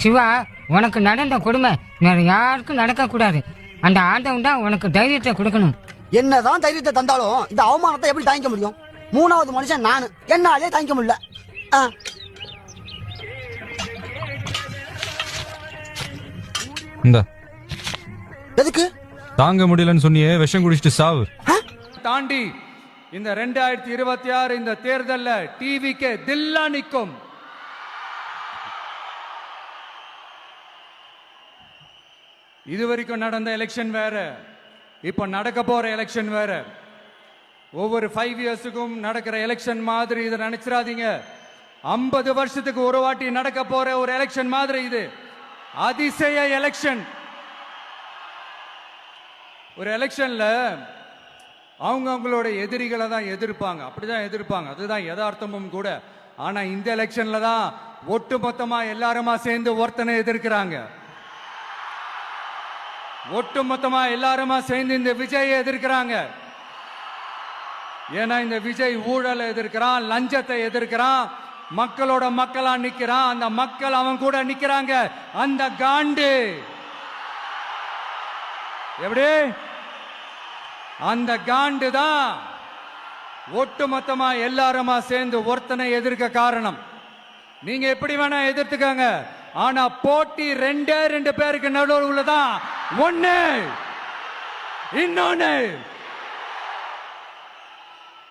சிவா, உனக்கு நடந்த கொடுமை வேற யாருக்கும் நடக்கக்கூடாது. அந்த ஆண்டவன் தான் உனக்கு தைரியத்தை கொடுக்கணும். என்னதான் தைரியத்தை தந்தாலும் இந்த அவமானத்தை எப்படி தாங்கிக்க முடியும்? மூணாவது மனுஷன் நானு, என்னாலே தாங்கிக்க முடியல. இந்த எதுக்கு தாங்க முடியலன்னு சொன்னியே, விஷம் குடிச்சிட்டு சாவு. தாண்டி இந்த 2026 இந்த தேர்தல்ல டிவிக்கு தில்லா நிக்கும். இதுவரைக்கும் நடந்த எலெக்ஷன் வேற, இப்ப நடக்க போற எலெக்ஷன் வேற. ஒவ்வொரு 5 இயர்ஸுக்கும் நடக்கிற எலெக்ஷன் மாதிரி இதை நினைச்சிடாதீங்க. 50 வருஷத்துக்கு ஒரு வாட்டி நடக்க போற ஒரு எலெக்ஷன் மாதிரி இது. அதிசய எலெக்ஷன். ஒரு எலெக்ஷன்ல அவங்களோட எதிரிகளை தான் எதிர்ப்பாங்க, அப்படிதான் எதிர்ப்பாங்க, அதுதான் யதார்த்தமும் கூட. ஆனா இந்த எலெக்ஷன்ல தான் ஒட்டுமொத்தமா எல்லாருமா சேர்ந்து ஒருத்தனை எதிர்க்கிறாங்க. ஒட்டுமொத்தமா எல்லாருமா சேர்ந்து இந்த விஜயை எதிர்க்கிறாங்க. ஏன்னா இந்த விஜய் ஊழலை எதிர்க்கிறான், லஞ்சத்தை எதிர்க்கிறான், மக்களோட மக்களா நிக்கிறான். அந்த மக்கள் அவன் கூட நிக்கிறாங்க. அந்த காண்டு எப்படி? அந்த காண்டு தான் ஒட்டுமொத்தமா எல்லாருமா சேர்ந்து ஒருத்தனை எதிர்க்க காரணம். நீங்க எப்படி வேணா எதிர்த்துக்காங்க, ஆனா போட்டி 2 பேருக்கு நடுவில் உள்ளதான் ஒண்ணு. இன்னொன்னு